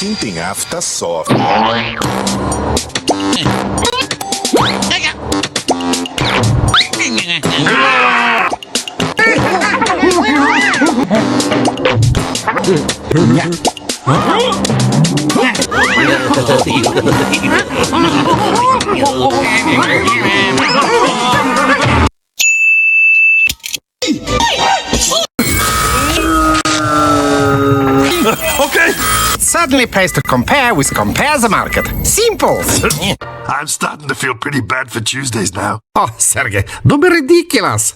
tinting after soft. Okay. Suddenly pays to compare with compare the market. Simple. I'm starting to feel pretty bad for Tuesdays now. Oh, Sergey, don't be ridiculous.